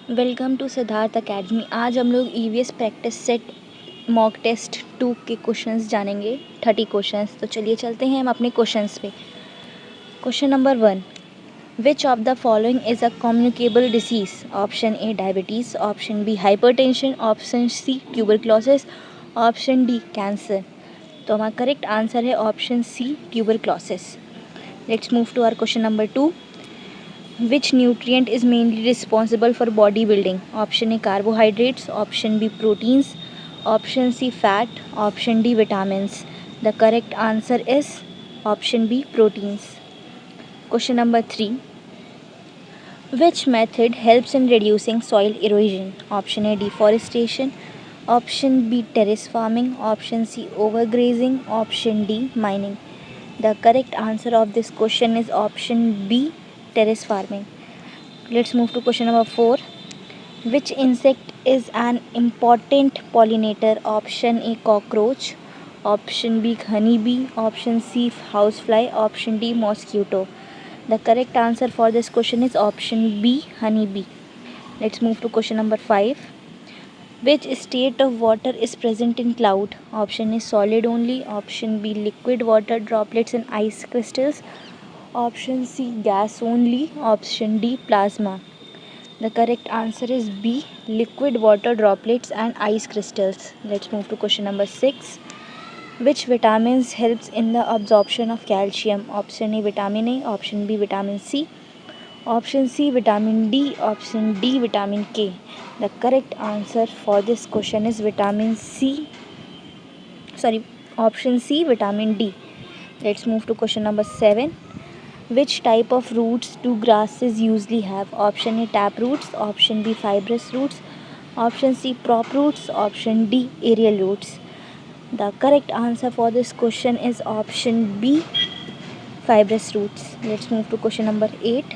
Welcome to Siddharth academy. आज हम लोग EVS practice set mock test 2 के क्वेश्चंस जानेंगे, 30 क्वेश्चंस। तो चलिए चलते हैं हम अपने क्वेश्चंस पे। Question number 1, which of the following is a communicable disease? Option A diabetes, option B hypertension, option C tuberculosis, option D cancer. तो हमारा करेक्ट आंसर है option C tuberculosis. Let's move to our question number 2, which nutrient is mainly responsible for bodybuilding? Option A carbohydrates, option B proteins, option C fat, option D vitamins. The correct answer is option B proteins. Question number 3, which method helps in reducing soil erosion? Option A deforestation, option B terrace farming, option C overgrazing, option D mining. The correct answer of this question is option B terrace farming. Let's move to question number 4. Which insect is an important pollinator? Option A cockroach, option B honeybee, option C housefly, option D mosquito. The correct answer for this question is option B honeybee. Let's move to question number 5. Which state of water is present in cloud? Option A solid only, option B liquid water droplets and ice crystals, option C gas only, option D plasma. The correct answer is B liquid water droplets and ice crystals. Let's move to question number 6. Which vitamins helps in the absorption of calcium? Option A vitamin A, option B vitamin C, option C vitamin D, option D vitamin K. The correct answer for this question is option C vitamin D. Let's move to question number 7. Which type of roots do grasses usually have? Option A tap roots, option B fibrous roots, option C prop roots, option D aerial roots. The correct answer for this question is option B fibrous roots. Let's move to question number 8.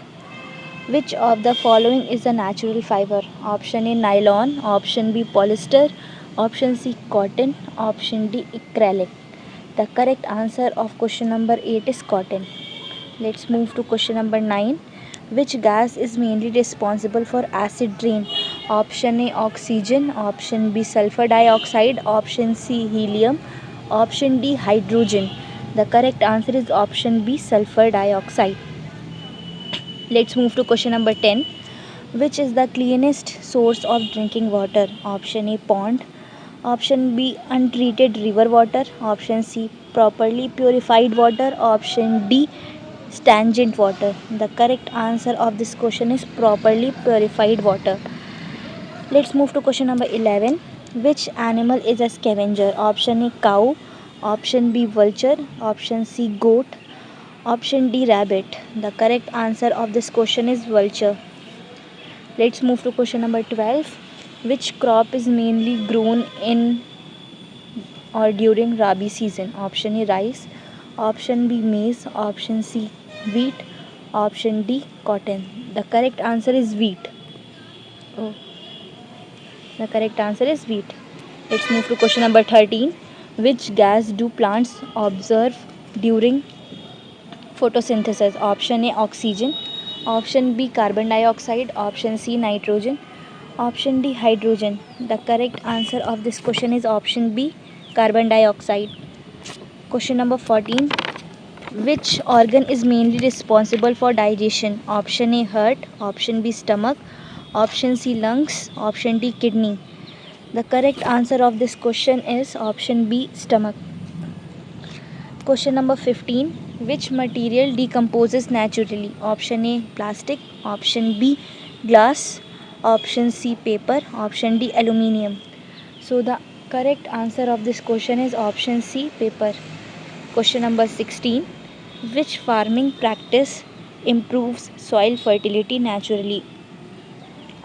Which of the following is a natural fiber? Option A nylon, option B polyester, option C cotton, option D acrylic. The correct answer of question number 8 is cotton. Let's move to question number 9. Which gas is mainly responsible for acid rain? Option A oxygen, option B sulfur dioxide, option C helium, option D hydrogen. The correct answer is option B sulfur dioxide. Let's move to question number 10. Which is the cleanest source of drinking water? Option A pond, option B untreated river water, option C properly purified water, option D stagnant water. The correct answer of this question is properly purified water. Let's move to question number 11. Which animal is a scavenger? Option A cow, option B vulture, option C goat, option D rabbit. The correct answer of this question is vulture. Let's move to question number 12. Which crop is mainly grown in or during Rabi season? Option A rice, option B maize, option C wheat, option D cotton. The correct answer is wheat. Oh, the correct answer is wheat. Let's move to question number 13. Which gas do plants observe during photosynthesis? Option A oxygen, option B carbon dioxide, option C nitrogen, option D hydrogen. The correct answer of this question is option B carbon dioxide. Question number 14. Which organ is mainly responsible for digestion? Option A heart, option B stomach, option C lungs, option D kidney. The correct answer of this question is option B stomach. Question number 15. Which material decomposes naturally? Option A plastic, option B glass, option C paper, option D aluminium. So the correct answer of this question is option C paper. Question number 16. Which farming practice improves soil fertility naturally?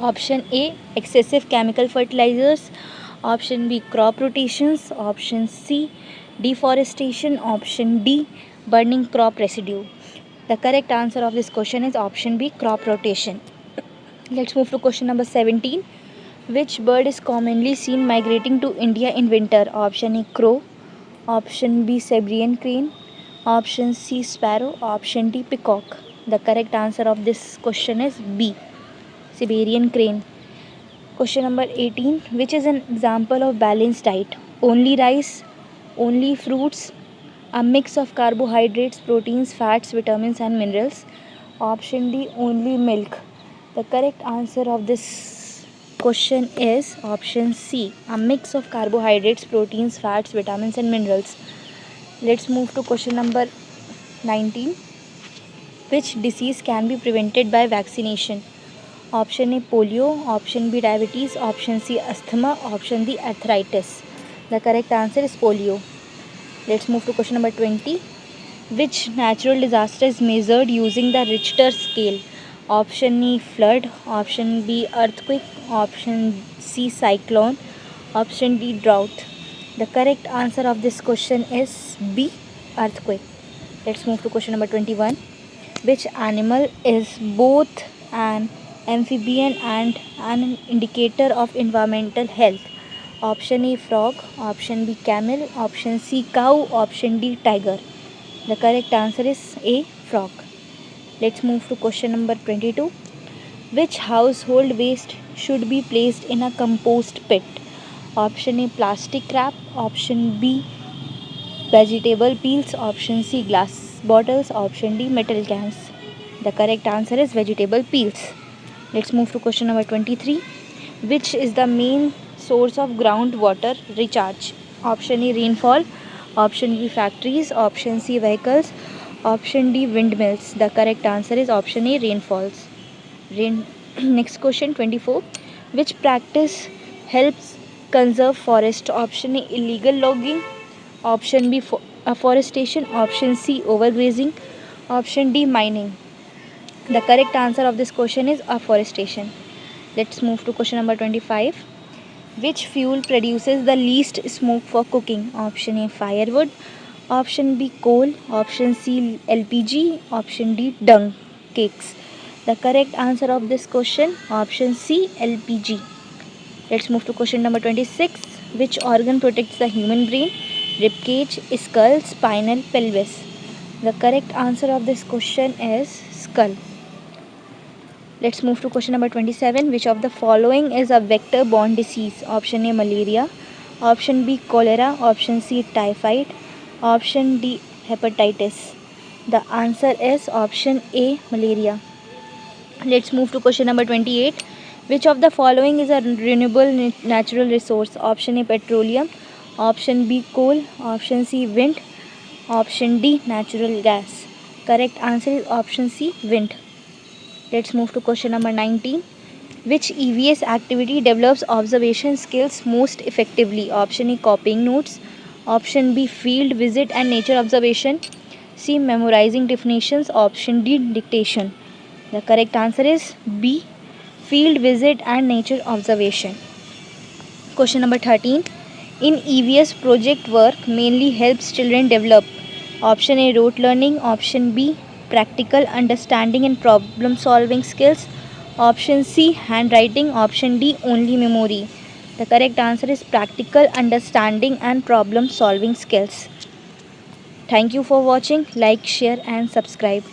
Option A excessive chemical fertilizers, option B crop rotations, option C deforestation, option D burning crop residue. The correct answer of this question is option B crop rotation. Let's move to question number 17. Which bird is commonly seen migrating to India in winter? Option A crow, option B Siberian crane, option C sparrow, option D peacock. The correct answer of this question is B Siberian crane. Question number 18. Which is an example of balanced diet? Only rice, only fruits, a mix of carbohydrates, proteins, fats, vitamins, and minerals. Option D, only milk. The correct answer of this question is option C, a mix of carbohydrates, proteins, fats, vitamins, and minerals. Let's move to question number 19. Which disease can be prevented by vaccination? Option A, polio. Option B, diabetes. Option C, asthma. Option D, arthritis. The correct answer is polio. Let's move to question number 20. Which natural disaster is measured using the Richter scale? Option E, flood. Option B, earthquake. Option C, cyclone. Option D, drought. The correct answer of this question is B, earthquake. Let's move to question number 21. Which animal is both an amphibian and an indicator of environmental health? Option A, frog. Option B, camel. Option C, cow. Option D, tiger. The correct answer is A, frog. Let's move to question number 22. Which household waste should be placed in a compost pit? Option A, plastic wrap. Option B, vegetable peels. Option C, glass bottles. Option D, metal cans. The correct answer is vegetable peels. Let's move to question number 23. Which is the main source of groundwater recharge? Option A, rainfall. Option B, factories. Option C, vehicles. Option D, windmills. The correct answer is option A, rainfalls. Next question 24. Which practice helps conserve forest? Option A, illegal logging. Option B, afforestation. Option C, overgrazing. Option D, mining. The correct answer of this question is afforestation. Let's move to question number 25. Which fuel produces the least smoke for cooking? Option A, firewood. Option B, coal. Option C, LPG. Option D, dung cakes. The correct answer of this question, option C, LPG. Let's move to question number 26. Which organ protects the human brain? Rib cage, skull, spinal, pelvis. The correct answer of this question is skull. Let's move to question number 27. Which of the following is a vector-borne disease? Option A, malaria. Option B, cholera. Option C, typhoid. Option D, hepatitis. The answer is option A, malaria. Let's move to question number 28. Which of the following is a renewable natural resource? Option A, petroleum. Option B, coal. Option C, wind. Option D, natural gas. Correct answer is option C, wind. Let's move to question number 19. Which EVS activity develops observation skills most effectively? Option A, copying notes. Option B, field visit and nature observation. C, memorizing definitions. Option D, dictation. The correct answer is B, field visit and nature observation. Question number 13. In EVS, project work mainly helps children develop. Option A, rote learning. Option B, practical understanding and problem solving skills. Option C, handwriting. Option D, only memory. The correct answer is practical understanding and problem solving skills. Thank you for watching. Like, share and subscribe.